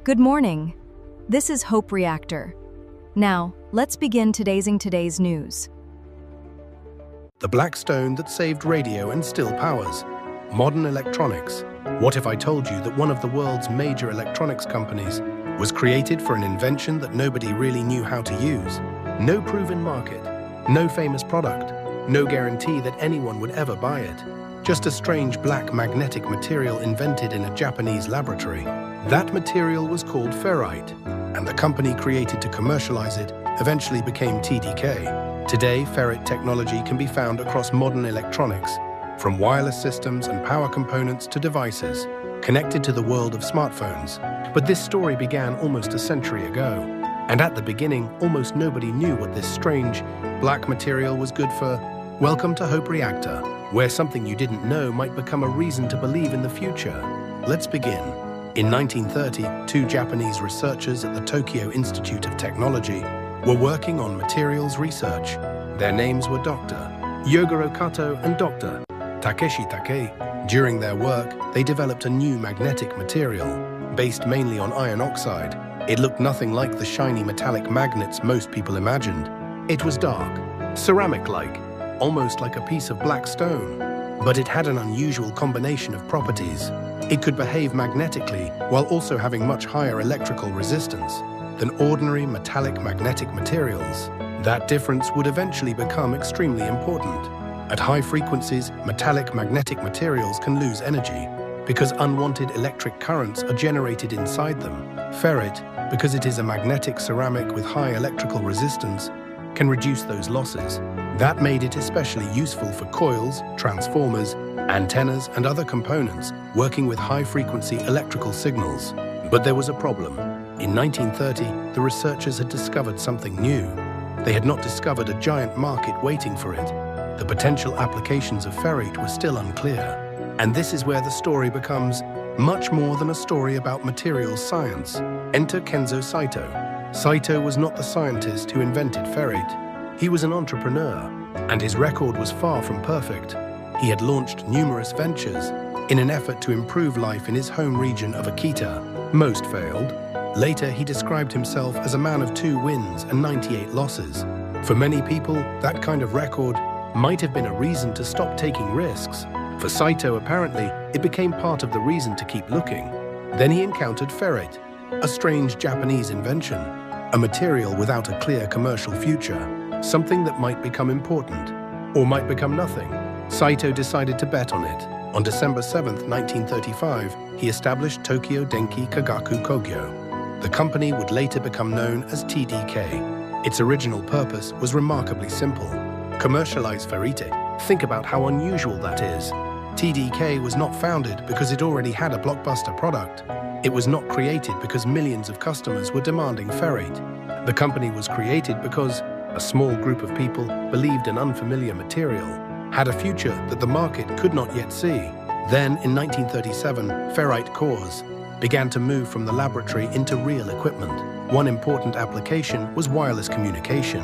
Good morning. This is Hope Reactor. Now, let's begin today's news. The black stone that saved radio and still powers. Modern electronics. What if I told you that one of the world's major electronics companies was created for an invention that nobody really knew how to use? No proven market, no famous product, no guarantee that anyone would ever buy it. Just a strange black magnetic material invented in a Japanese laboratory. That material was called ferrite, and the company created to commercialize it eventually became TDK. Today, ferrite technology can be found across modern electronics, from wireless systems and power components to devices connected to the world of smartphones. But this story began almost a century ago, and at the beginning, almost nobody knew what this strange black material was good for. Welcome to Hope Reactor, where something you didn't know might become a reason to believe in the future. Let's begin. In 1930, two Japanese researchers at the Tokyo Institute of Technology were working on materials research. Their names were Dr. Yogoro Kato and Dr. Takeshi Takei. During their work, they developed a new magnetic material, based mainly on iron oxide. It looked nothing like the shiny metallic magnets most people imagined. It was dark, ceramic-like, almost like a piece of black stone. But it had an unusual combination of properties. It could behave magnetically while also having much higher electrical resistance than ordinary metallic magnetic materials. That difference would eventually become extremely important. At high frequencies, metallic magnetic materials can lose energy because unwanted electric currents are generated inside them. Ferrite, because it is a magnetic ceramic with high electrical resistance, can reduce those losses. That made it especially useful for coils, transformers, antennas, and other components working with high-frequency electrical signals. But there was a problem. In 1930, the researchers had discovered something new. They had not discovered a giant market waiting for it. The potential applications of ferrite were still unclear. And this is where the story becomes much more than a story about materials science. Enter Kenzo Saito. Saito was not the scientist who invented ferrite. He was an entrepreneur, and his record was far from perfect. He had launched numerous ventures in an effort to improve life in his home region of Akita. Most failed. Later, he described himself as a man of 2 wins and 98 losses. For many people, that kind of record might have been a reason to stop taking risks. For Saito, apparently, it became part of the reason to keep looking. Then he encountered ferrite, a strange Japanese invention, a material without a clear commercial future, something that might become important, or might become nothing. Saito decided to bet on it. On December 7, 1935, he established Tokyo Denki Kagaku Kogyo. The company would later become known as TDK. Its original purpose was remarkably simple: commercialize ferrite. Think about how unusual that is. TDK was not founded because it already had a blockbuster product. It was not created because millions of customers were demanding ferrite. The company was created because a small group of people believed an unfamiliar material had a future that the market could not yet see. Then, in 1937, ferrite cores began to move from the laboratory into real equipment. One important application was wireless communication.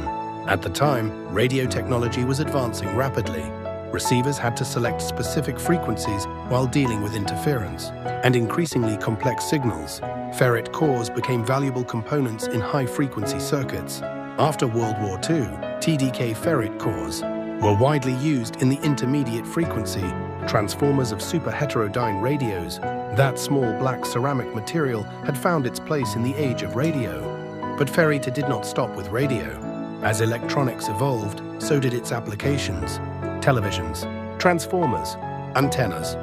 At the time, radio technology was advancing rapidly. Receivers had to select specific frequencies while dealing with interference and increasingly complex signals. Ferrite cores became valuable components in high-frequency circuits. After World War II, TDK ferrite cores were widely used in the intermediate frequency transformers of super-heterodyne radios. That small black ceramic material had found its place in the age of radio. But ferrite did not stop with radio. As electronics evolved, so did its applications. Televisions, transformers, antennas,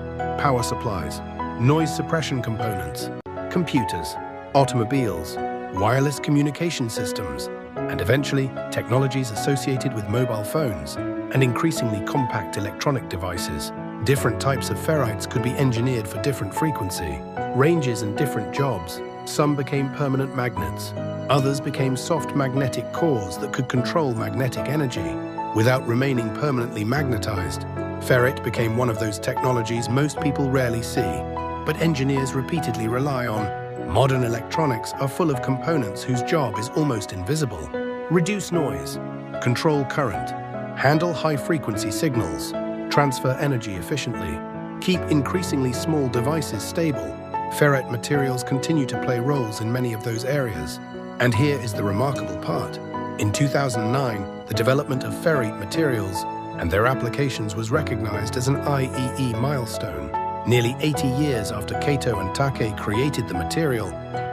power supplies, noise suppression components, computers, automobiles, wireless communication systems, and eventually technologies associated with mobile phones and increasingly compact electronic devices. Different types of ferrites could be engineered for different frequency ranges and different jobs. Some became permanent magnets. Others became soft magnetic cores that could control magnetic energy without remaining permanently magnetized. Ferrite became one of those technologies most people rarely see, but engineers repeatedly rely on. Modern electronics are full of components whose job is almost invisible. Reduce noise, control current, handle high-frequency signals, transfer energy efficiently, keep increasingly small devices stable. Ferrite materials continue to play roles in many of those areas. And here is the remarkable part. In 2009, the development of ferrite materials and their applications was recognized as an IEE milestone. Nearly 80 years after Kato and Takei created the material,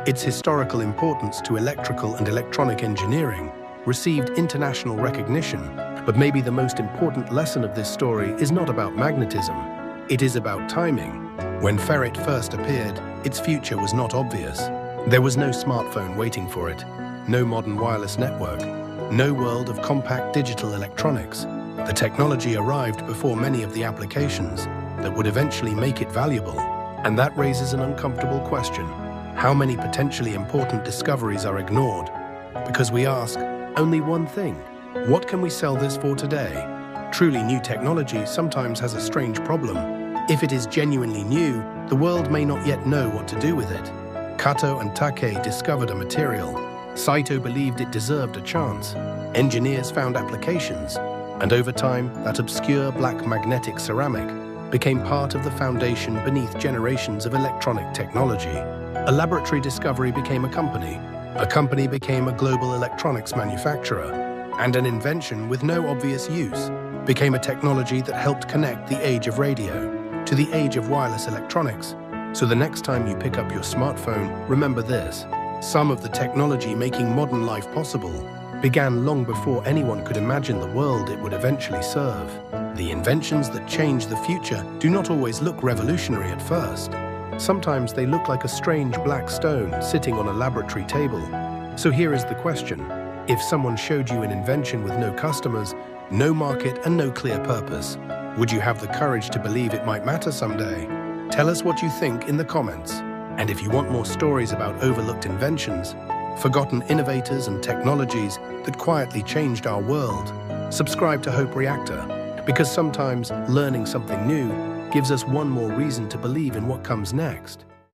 its historical importance to electrical and electronic engineering received international recognition. But maybe the most important lesson of this story is not about magnetism. It is about timing. When ferrite first appeared, its future was not obvious. There was no smartphone waiting for it, no modern wireless network, no world of compact digital electronics. The technology arrived before many of the applications that would eventually make it valuable. And that raises an uncomfortable question. How many potentially important discoveries are ignored? Because we ask only one thing: what can we sell this for today? Truly new technology sometimes has a strange problem. If it is genuinely new, the world may not yet know what to do with it. Kato and Takei discovered a material. Saito believed it deserved a chance. Engineers found applications. And over time, that obscure black magnetic ceramic became part of the foundation beneath generations of electronic technology. A laboratory discovery became a company. A company became a global electronics manufacturer. And an invention with no obvious use became a technology that helped connect the age of radio to the age of wireless electronics. So the next time you pick up your smartphone, remember this: some of the technology making modern life possible began long before anyone could imagine the world it would eventually serve. The inventions that change the future do not always look revolutionary at first. Sometimes they look like a strange black stone sitting on a laboratory table. So here is the question: if someone showed you an invention with no customers, no market, and no clear purpose, would you have the courage to believe it might matter someday? Tell us what you think in the comments. And if you want more stories about overlooked inventions, forgotten innovators and technologies that quietly changed our world, subscribe to Hope Reactor, because sometimes learning something new gives us one more reason to believe in what comes next.